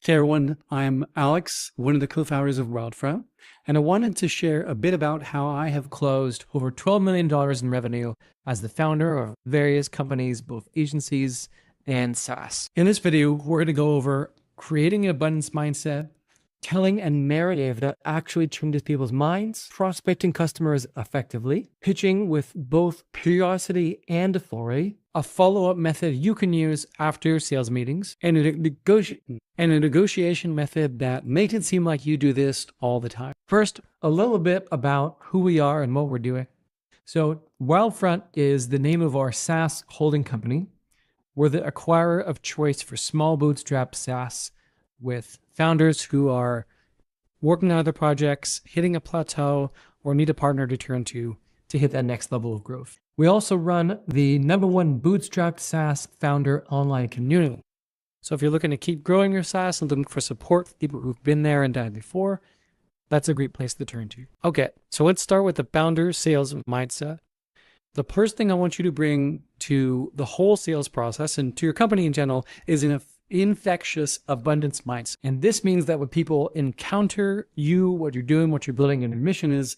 Hey everyone, I'm Alex, one of the co-founders of Wildfront, and I wanted to share a bit about how I have closed over $12 million in revenue as the founder of various companies, both agencies and SaaS. In this video, we're going to go over creating an abundance mindset, telling a narrative that actually changes people's minds, prospecting customers effectively, pitching with both curiosity and authority, a follow-up method you can use after your sales meetings, and a negotiation method that makes it seem like you do this all the time. First, a little bit about who we are and what we're doing. So Wildfront is the name of our SaaS holding company. We're the acquirer of choice for small bootstrap SaaS with founders who are working on other projects, hitting a plateau, or need a partner to turn to hit that next level of growth. We also run the #1 bootstrapped SaaS founder online community. So if you're looking to keep growing your SaaS and looking for support for people who've been there and done it before, that's a great place to turn to. Okay, so let's start with the founder sales mindset. The first thing I want you to bring to the whole sales process and to your company in general is an infectious abundance mindset. And this means that when people encounter you, what you're doing, what you're building, and your mission is,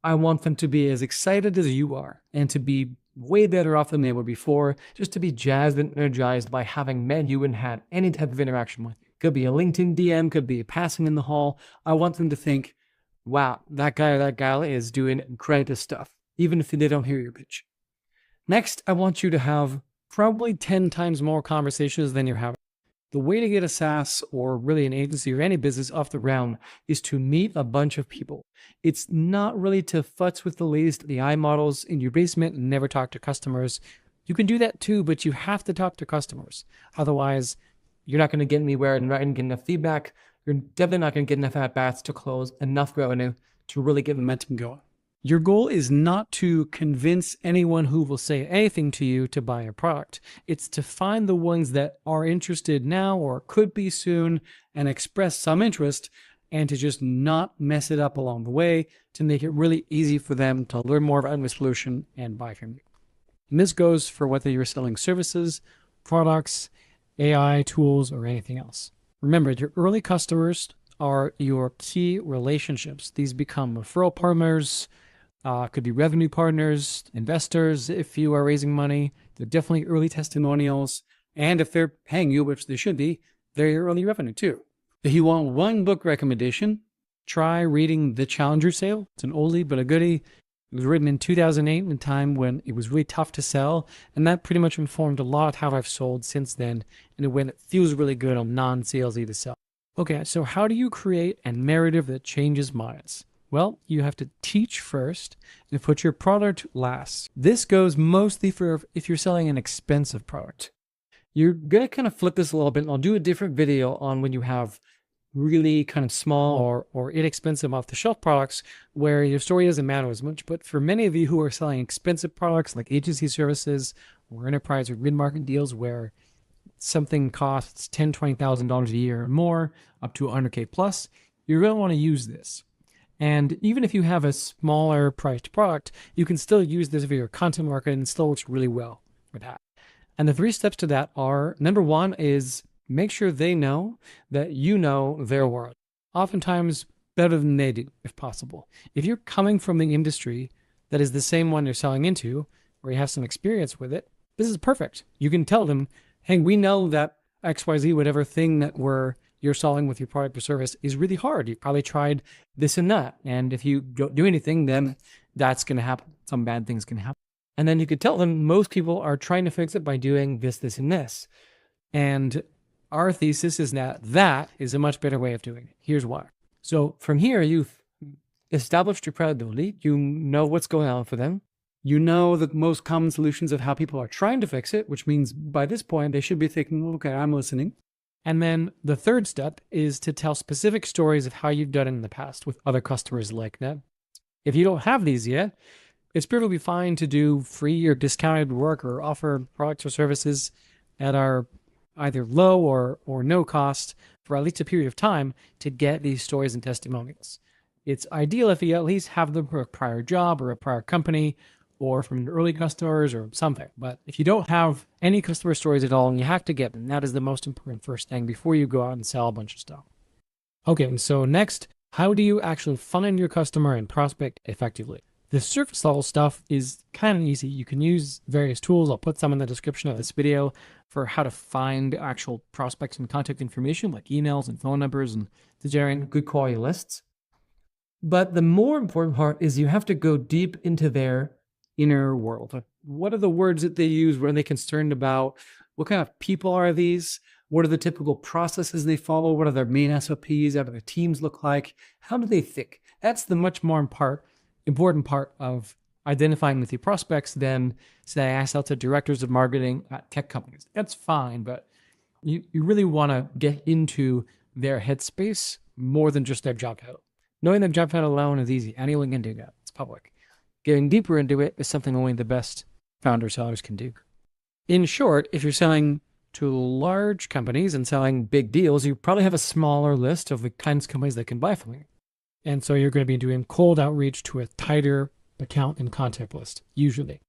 I want them to be as excited as you are and to be way better off than they were before, just to be jazzed and energized by having met you and had any type of interaction with. Could be a LinkedIn DM, could be a passing in the hall. I want them to think, wow, that guy or that gal is doing incredible stuff, even if they don't hear your pitch. Next, I want you to have probably 10 times more conversations than you're having. The way to get a SaaS or really an agency or any business off the ground is to meet a bunch of people. It's not really to futz with the latest AI models in your basement and never talk to customers. You can do that too, but you have to talk to customers. Otherwise, you're not going to get anywhere and not going to get enough feedback. You're definitely not going to get enough at-bats to close enough revenue to really get momentum going. Your goal is not to convince anyone who will say anything to you to buy a product. It's to find the ones that are interested now or could be soon and express some interest, and to just not mess it up along the way to make it really easy for them to learn more about the solution and buy from you. And this goes for whether you're selling services, products, AI tools, or anything else. Remember, your early customers are your key relationships. These become referral partners, could be revenue partners, investors if you are raising money. They're definitely early testimonials. And if they're paying you, which they should be, they're your early revenue too. If you want one book recommendation, try reading The Challenger Sale. It's an oldie but a goodie. It was written in 2008, in a time when it was really tough to sell. And that pretty much informed a lot of how I've sold since then in a way that feels really good on non-salesy to sell. Okay, so how do you create a narrative that changes minds? Well, you have to teach first and put your product last. This goes mostly for if you're selling an expensive product. You're going to kind of flip this a little bit, and I'll do a different video on when you have really kind of small or inexpensive off-the-shelf products where your story doesn't matter as much. But for many of you who are selling expensive products like agency services or enterprise or mid-market deals where something costs $10,000, $20,000 a year or more, up to $100K plus, you're going to want to use this. And even if you have a smaller priced product, you can still use this for your content marketing and still works really well for that. And the 3 steps to that are, #1 is make sure they know that you know their world. Oftentimes better than they do, if possible. If you're coming from the industry that is the same one you're selling into, or you have some experience with it, this is perfect. You can tell them, hey, we know that XYZ, whatever thing that you're selling with your product or service is really hard. You've probably tried this and that. And if you don't do anything, then that's going to happen. Some bad things can happen. And then you could tell them most people are trying to fix it by doing this, this, and this. And our thesis is that is a much better way of doing it. Here's why. So from here, you've established your credibility. You know what's going on for them. You know the most common solutions of how people are trying to fix it, which means by this point, they should be thinking, okay, I'm listening. And then the 3rd step is to tell specific stories of how you've done it in the past with other customers like that. If you don't have these yet, it's perfectly fine to do free or discounted work or offer products or services that are either low or no cost for at least a period of time to get these stories and testimonials. It's ideal if you at least have them for a prior job or a prior company or from early customers or something. But if you don't have any customer stories at all and you have to get them, that is the most important first thing before you go out and sell a bunch of stuff. Okay, and so next, how do you actually find your customer and prospect effectively? The surface level stuff is kind of easy. You can use various tools. I'll put some in the description of this video for how to find actual prospects and contact information like emails and phone numbers and to generate good quality lists. But the more important part is you have to go deep into their inner world. What are the words that they use? What are they concerned about? What kind of people are these? What are the typical processes they follow? What are their main SOPs? How do their teams look like? How do they think? That's the much more important part of identifying with your prospects than, say, I asked out to directors of marketing at tech companies. That's fine, but you really want to get into their headspace more than just their job title. Knowing their job title alone is easy. Anyone can do that. It's public. Getting deeper into it is something only the best founder sellers can do. In short, if you're selling to large companies and selling big deals, you probably have a smaller list of the kinds of companies that can buy from you. And so you're going to be doing cold outreach to a tighter account and contact list, usually.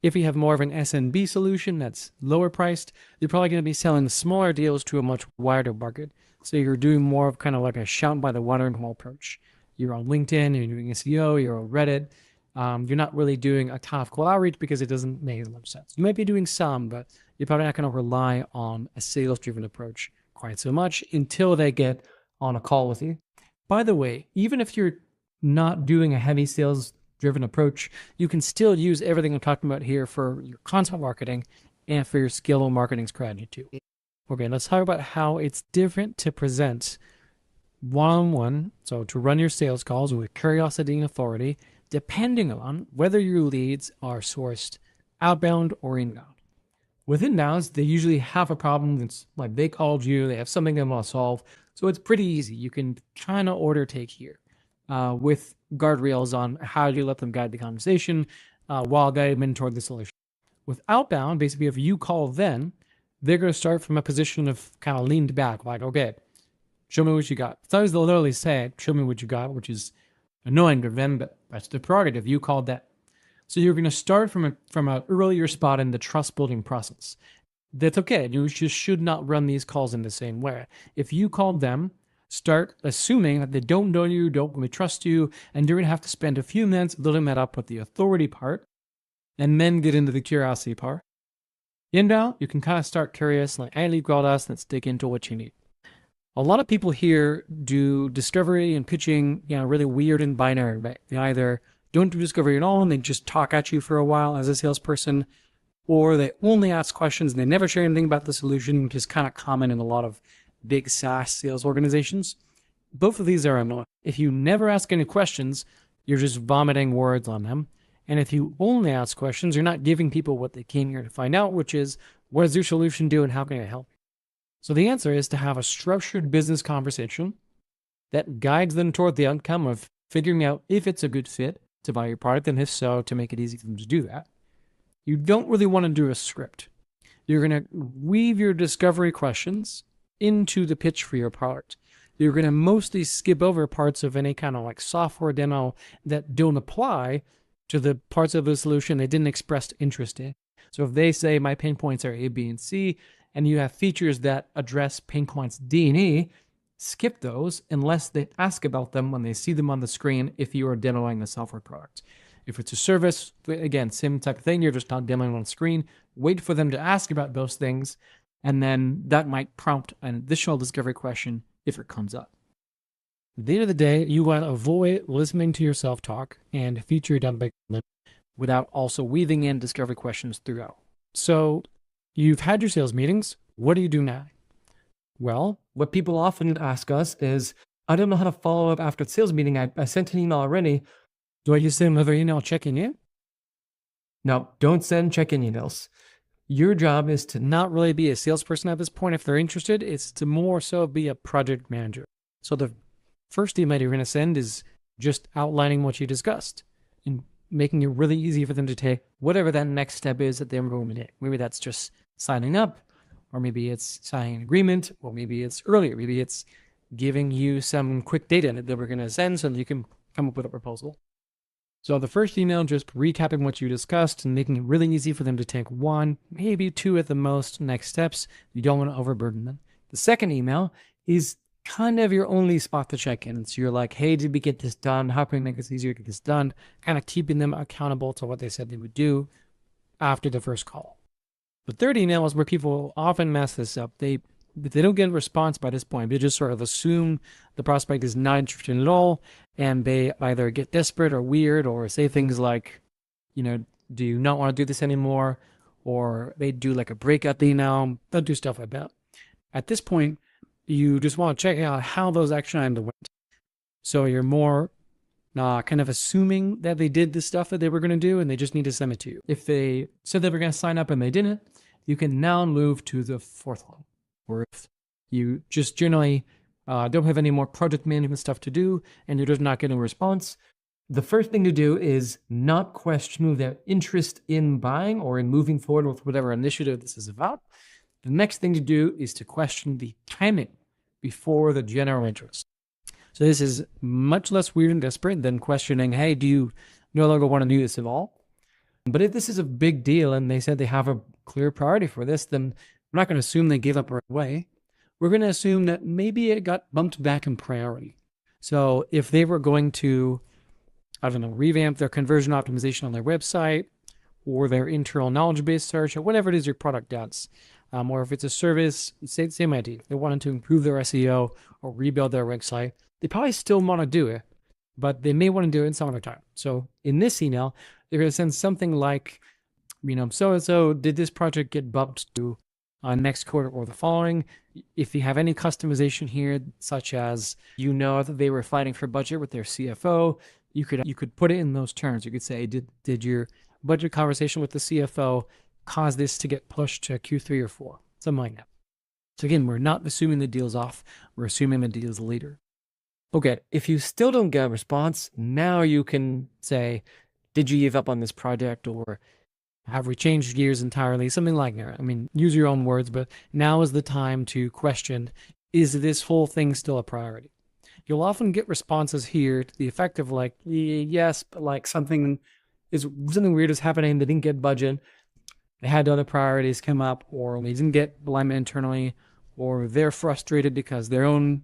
If you have more of an SMB solution that's lower priced, you're probably going to be selling smaller deals to a much wider market. So you're doing more of kind of like a shout by the watering hole approach. You're on LinkedIn, you're doing SEO, you're on Reddit. You're not really doing a ton of cold outreach because it doesn't make as much sense. You might be doing some, but you're probably not going to rely on a sales-driven approach quite so much until they get on a call with you. By the way, even if you're not doing a heavy sales-driven approach, you can still use everything I'm talking about here for your content marketing and for your scalable marketing strategy too. Okay, let's talk about how it's different to present one-on-one, so to run your sales calls with curiosity and authority, depending on whether your leads are sourced outbound or inbound. With inbounds, they usually have a problem that's like they called you, they have something they want to solve, so it's pretty easy. You can kind of order take here with guardrails on how you let them guide the conversation while guiding them toward the solution. With outbound, basically if you call them, they're going to start from a position of kind of leaned back, like, okay, show me what you got. Sometimes they'll literally say, show me what you got, which is annoying to them, but that's the prerogative. You called that. So you're going to start from an earlier spot in the trust building process. That's okay. You just should not run these calls in the same way. If you called them, start assuming that they don't know you, don't really trust you, and you're going to have to spend a few minutes building that up with the authority part, and then get into the curiosity part. Inbound, you can kind of start curious, like, hey, lead us, let's dig into what you need. A lot of people here do discovery and pitching, really weird and binary. Right? They either don't do discovery at all and they just talk at you for a while as a salesperson, or they only ask questions and they never share anything about the solution, which is kind of common in a lot of big SaaS sales organizations. Both of these are annoying. If you never ask any questions, you're just vomiting words on them. And if you only ask questions, you're not giving people what they came here to find out, which is, what does your solution do and how can I help? So the answer is to have a structured business conversation that guides them toward the outcome of figuring out if it's a good fit to buy your product, and if so, to make it easy for them to do that. You don't really want to do a script. You're going to weave your discovery questions into the pitch for your product. You're going to mostly skip over parts of any kind of like software demo that don't apply to the parts of the solution they didn't express interest in. So if they say my pain points are A, B, and C, and you have features that address pain points D and E, skip those unless they ask about them when they see them on the screen if you are demoing a software product. If it's a service, again, same type of thing, you're just not demoing on the screen. Wait for them to ask about those things, and then that might prompt an additional discovery question if it comes up. At the end of the day, you want to avoid listening to yourself talk and feature dumping without also weaving in discovery questions throughout. So you've had your sales meetings. What do you do now? Well, what people often ask us is, I don't know how to follow up after the sales meeting. I sent an email already. Do I just send another email checking in? No, don't send check-in emails. Your job is to not really be a salesperson at this point. If they're interested, it's to more so be a project manager. So the first email you're going to send is just outlining what you discussed and making it really easy for them to take whatever that next step is that they're going to take. Maybe that's just signing up, or maybe it's signing an agreement, or maybe it's earlier. Maybe it's giving you some quick data that we're going to send so that you can come up with a proposal. So the first email, just recapping what you discussed and making it really easy for them to take one, maybe two at the most next steps. You don't want to overburden them. The second email is kind of your only spot to check in. So you're like, hey, did we get this done? How can we make this easier to get this done? Kind of keeping them accountable to what they said they would do after the first call. The third email is where people often mess this up. They don't get a response by this point. They just sort of assume the prospect is not interested at all, and they either get desperate or weird or say things like, do you not want to do this anymore? Or they do like a breakup email. They'll do stuff like that. At this point, you just want to check out how those action items went. So you're more kind of assuming that they did the stuff that they were going to do and they just need to send it to you. If they said they were going to sign up and they didn't, you can now move to the fourth one. Or if you just generally don't have any more project management stuff to do and you're just not getting a response, the first thing to do is not question their interest in buying or in moving forward with whatever initiative this is about. The next thing to do is to question the timing before the general interest. So this is much less weird and desperate than questioning, hey, do you no longer want to do this at all? But if this is a big deal and they said they have a clear priority for this, then we're not going to assume they gave up right away. We're going to assume that maybe it got bumped back in priority. So if they were going to, revamp their conversion optimization on their website or their internal knowledge base search or whatever it is your product does, or if it's a service, same idea. They wanted to improve their SEO or rebuild their website. They probably still want to do it, but they may want to do it in some other time. So in this email, they're going to send something like, so-and-so, did this project get bumped to next quarter or the following? If you have any customization here, such as that they were fighting for budget with their CFO, you could put it in those terms. You could say, did your budget conversation with the CFO cause this to get pushed to Q3 or 4? Something like that. So again, we're not assuming the deal's off. We're assuming the deal's later. Okay, if you still don't get a response, now you can say, did you give up on this project, or have we changed gears entirely? Something like that. Use your own words, but now is the time to question, is this whole thing still a priority? You'll often get responses here to the effect of like, yes, but like something weird is happening. They didn't get budget. They had other priorities come up, or they didn't get alignment internally, or they're frustrated because their own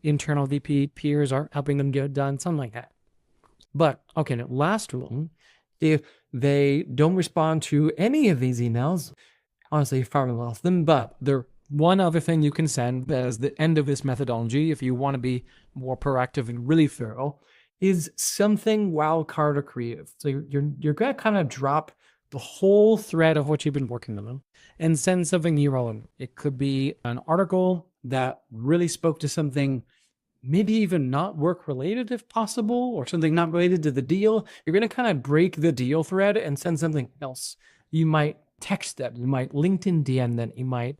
internal VP peers aren't helping them get it done, something like that. But, okay, now last one, if they don't respond to any of these emails, honestly, far off them, but there one other thing you can send as the end of this methodology, if you want to be more proactive and really thorough, is something wildcard or creative. So you're going to kind of drop the whole thread of what you've been working on and send something new relevant. It could be an article that really spoke to something maybe even not work related if possible, or something not related to the deal. You're going to kind of break the deal thread and send something else. You might text them, you might LinkedIn DM them, you might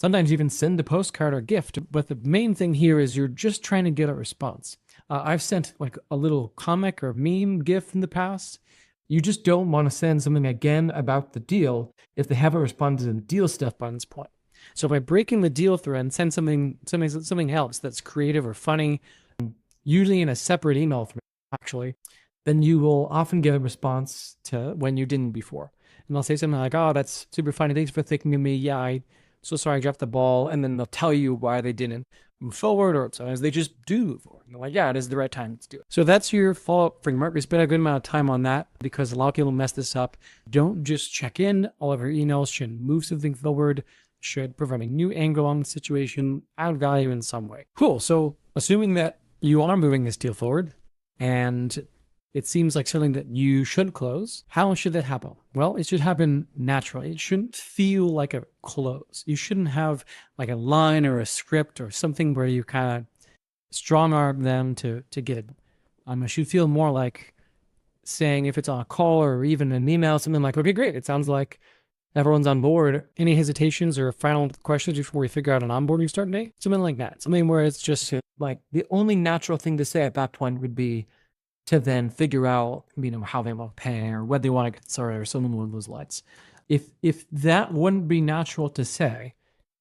sometimes even send a postcard or gift. But the main thing here is you're just trying to get a response. I've sent like a little comic or meme GIF in the past. You just don't want to send something again about the deal if they haven't responded to the deal stuff by this point. So by breaking the deal thread and send something else that's creative or funny, usually in a separate email thread, actually, then you will often get a response to when you didn't before. And they'll say something like, oh, that's super funny. Thanks for thinking of me. Yeah, I'm so sorry I dropped the ball. And then they'll tell you why they didn't move forward, or sometimes they just do move forward. And they're like, yeah, it is the right time. Let's do it. So that's your follow-up framework. We spent a good amount of time on that because a lot of people mess this up. Don't just check in. All of your emails should move something forward, should provide a new angle on the situation, add value in some way. Cool. So assuming that you are moving this deal forward and it seems like something that you should close, how should that happen? Well, it should happen naturally. It shouldn't feel like a close. You shouldn't have like a line or a script or something where you kind of strong arm them to get it. It should feel more like saying, if it's on a call or even an email, something like, okay, great. It sounds like everyone's on board. Any hesitations or final questions before we figure out an onboarding start date? Something like that. Something where it's just like the only natural thing to say at that point would be to then figure out, how they want to pay or what they want to get started or something along those lines. If that wouldn't be natural to say,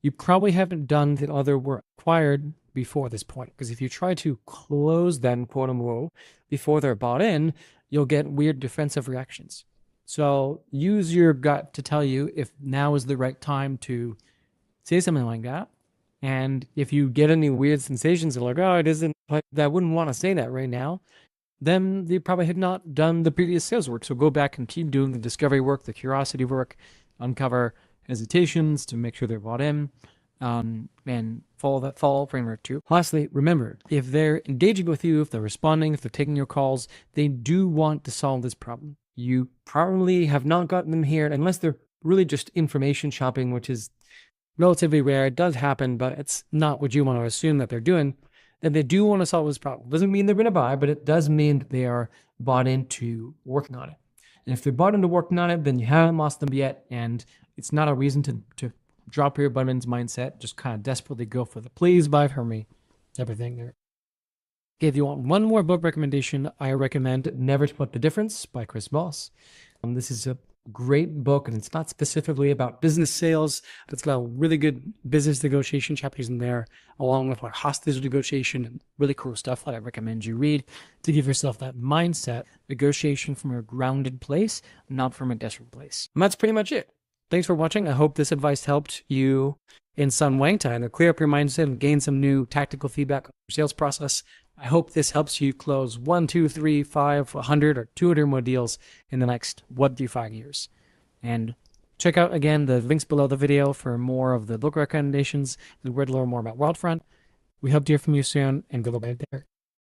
you probably haven't done the other work required before this point. Because if you try to close them, quote unquote, before they're bought in, you'll get weird defensive reactions. So use your gut to tell you if now is the right time to say something like that. And if you get any weird sensations, like, oh, it isn't, I wouldn't want to say that right now, then you probably had not done the previous sales work. So go back and keep doing the discovery work, the curiosity work, uncover hesitations to make sure they're bought in, and follow that follow framework too. Lastly, remember, if they're engaging with you, if they're responding, if they're taking your calls, they do want to solve this problem. You probably have not gotten them here unless they're really just information shopping, which is relatively rare. It does happen, but it's not what you want to assume that they're doing. Then they do want to solve this problem. Doesn't mean they're going to buy, but it does mean that they are bought into working on it. And if they're bought into working on it, then you haven't lost them yet. And it's not a reason to drop your abundance mindset. Just kind of desperately go for the please buy from me type of thing there. Okay, if you want one more book recommendation, I recommend Never Split the Difference by Chris Voss. This is a great book, and it's not specifically about business sales. It's got really good business negotiation chapters in there, along with like hostage negotiation and really cool stuff that I recommend you read to give yourself that mindset, negotiation from a grounded place, not from a desperate place. And that's pretty much it. Thanks for watching. I hope this advice helped you in some way to clear up your mindset and gain some new tactical feedback on your sales process. I hope this helps you close 1, 2, 3, 5, 100, or 200 more deals in the next 1 to 5 years. And check out, again, the links below the video for more of the book recommendations and where to learn more about Wildfront. We hope to hear from you soon, and good luck there.